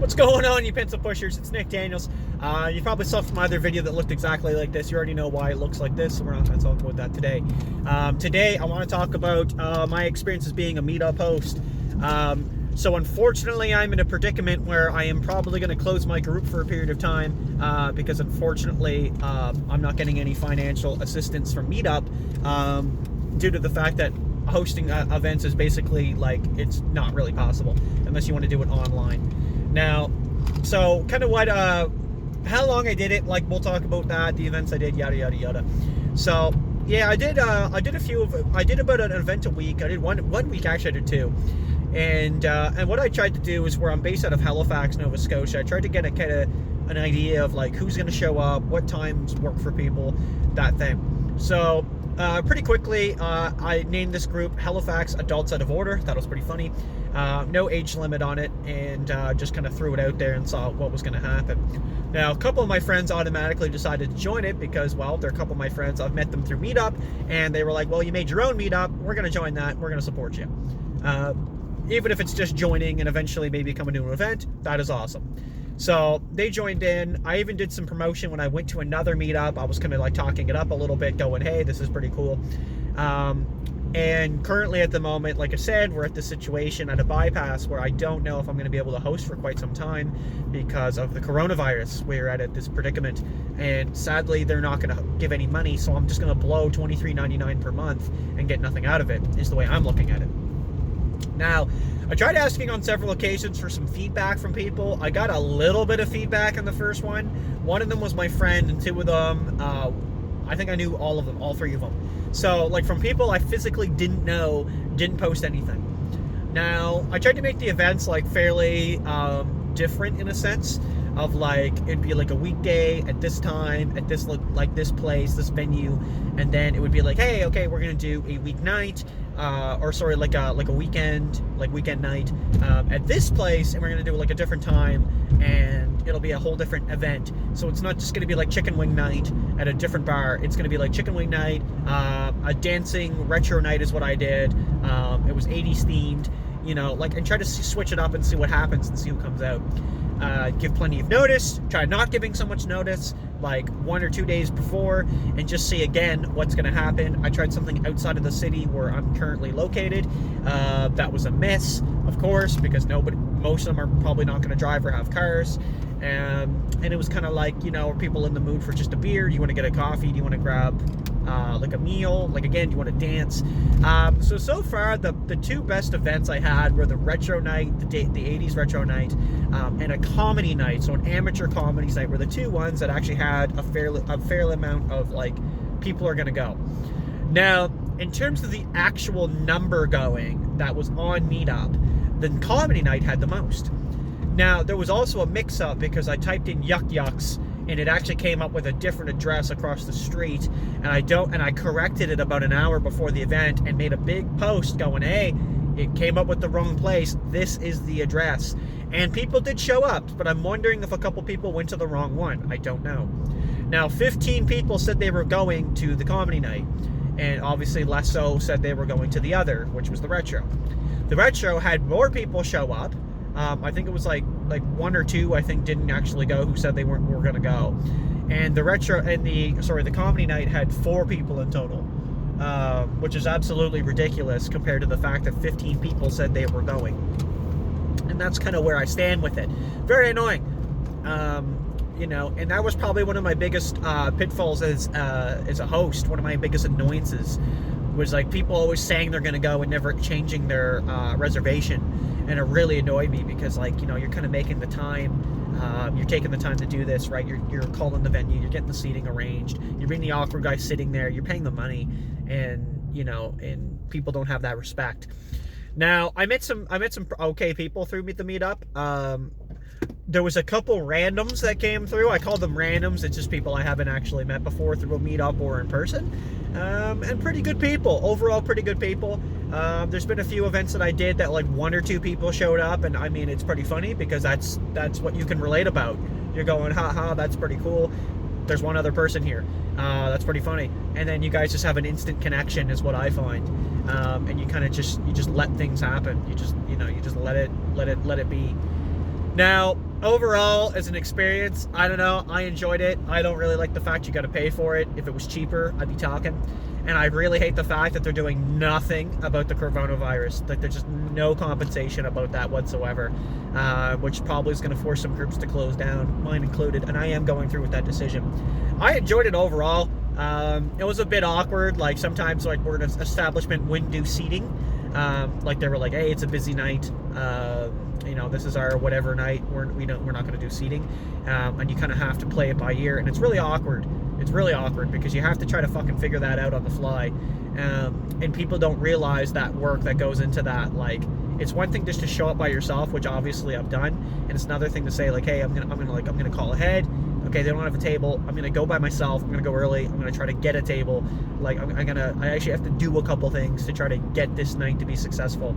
What's going on, you pencil pushers? It's Nick Daniels. You probably saw from my other video that looked exactly like this. You already know why it looks like this, so we're not going to talk about that today. Today, I want to talk about my experience as being a Meetup host. So unfortunately, I'm in a predicament where I am probably going to close my group for a period of time because unfortunately, I'm not getting any financial assistance from Meetup due to the fact that hosting events is basically like it's not really possible unless you want to do it online. Now, so kind of what how long I did it, like we'll talk about that, the events I did, yada yada yada. So yeah, I did about an event a week. I did one week, actually I did two. And what I tried to do is, where I'm based out of Halifax, Nova Scotia, I tried to get a kind of an idea of like who's going to show up, what times work for people, that thing. So pretty quickly, I named this group Halifax Adults Out of Order. That was pretty funny. No age limit on it, and just kind of threw it out there and saw what was going to happen. Now, a couple of my friends automatically decided to join it because, well, they're a couple of my friends. I've met them through Meetup, and they were like, well, you made your own Meetup. We're going to join that. We're going to support you. Even if it's just joining and eventually maybe coming to an event, that is awesome. So they joined in. I even did some promotion when I went to another Meetup. I was kind of like talking it up a little bit, going, hey, this is pretty cool. And currently at the moment, like I said, we're at this situation at a bypass where I don't know if I'm going to be able to host for quite some time because of the coronavirus. We're at this predicament, and sadly they're not going to give any money, so I'm just going to blow $23.99 per month and get nothing out of it, is the way I'm looking at it. Now, I tried asking on several occasions for some feedback from people. I got a little bit of feedback on the first one. One of them was my friend, and two of them, I think I knew all of them, all three of them. So, like, from people I physically didn't know, didn't post anything. Now, I tried to make the events, like, fairly different in a sense of, like, it'd be like a weekday at this time, at this, like, this place, this venue, and then it would be like, hey, okay, we're going to do a weeknight, like a weekend night at this place, and we're going to do like a different time, and it'll be a whole different event. So it's not just going to be like chicken wing night at a different bar. It's going to be like chicken wing night, a dancing retro night is what I did. It was 80s themed, you know, like, and try to switch it up and see what happens and see who comes out. Give plenty of notice, try not giving so much notice, like 1 or 2 days before, and just see again what's going to happen. I tried something outside of the city where I'm currently located. That was a miss, of course, because most of them are probably not going to drive or have cars. And it was kind of like, you know, are people in the mood for just a beer? Do you want to get a coffee? Do you want to grab like a meal? Like, again, do you want to dance? So far, the two best events I had were the retro night, the 80s retro night, and a comedy night, so an amateur comedy night, were the two ones that actually had a fair amount of, like, people are going to go. Now, in terms of the actual number going that was on Meetup, the comedy night had the most. Now, there was also a mix-up because I typed in Yuck Yucks, and it actually came up with a different address across the street, and I corrected it about an hour before the event and made a big post going, hey, it came up with the wrong place, this is the address. And people did show up, but I'm wondering if a couple people went to the wrong one. I don't know. Now, 15 people said they were going to the comedy night, and obviously less so said they were going to the other, which was the retro. The retro had more people show up. I think it was like 1 or 2, I think, didn't actually go, who said they were going to go. And the comedy night had 4 people in total, which is absolutely ridiculous compared to the fact that 15 people said they were going. And that's kind of where I stand with it. Very annoying. You know, and that was probably one of my biggest pitfalls as a host. One of my biggest annoyances was, like, people always saying they're going to go and never changing their reservation. And it really annoyed me because, like, you know, you're kind of making the time, you're taking the time to do this, right? You're calling the venue, you're getting the seating arranged, you're being the awkward guy sitting there, you're paying the money, and, you know, and people don't have that respect. Now, I met some okay people through the Meetup. There was a couple randoms that came through. I call them randoms. It's just people I haven't actually met before through a Meetup or in person. And pretty good people. Overall, pretty good people. There's been a few events that I did that, like, 1 or 2 people showed up, and I mean, it's pretty funny because that's what you can relate about. You're going, ha, that's pretty cool. There's one other person here. That's pretty funny. And then you guys just have an instant connection, is what I find. And you kind of just let things happen. You just let it be. Now, overall, as an experience, I don't know. I enjoyed it. I don't really like the fact you got to pay for it. If it was cheaper, I'd be talking. And I really hate the fact that they're doing nothing about the coronavirus. Like, there's just no compensation about that whatsoever, which probably is going to force some groups to close down, mine included. And I am going through with that decision. I enjoyed it overall. It was a bit awkward. Like, sometimes, like, we're in an establishment, wouldn't do seating. Like, they were like, hey, it's a busy night. You know, this is our whatever night. We're not going to do seating. And you kind of have to play it by ear, and it's really awkward. It's really awkward because you have to try to fucking figure that out on the fly. And people don't realize that work that goes into that. Like, it's one thing just to show up by yourself, which obviously I've done, and it's another thing to say, like, hey, I'm gonna call ahead. Okay, they don't have a table. I'm gonna go by myself. I'm gonna go early. I'm gonna try to get a table. Like, I actually have to do a couple things to try to get this night to be successful.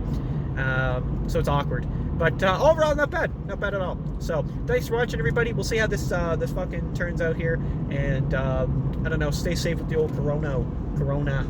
So it's awkward. But overall, not bad at all. So thanks for watching, everybody. We'll see how this fucking turns out here. And I don't know. Stay safe with the old Corona.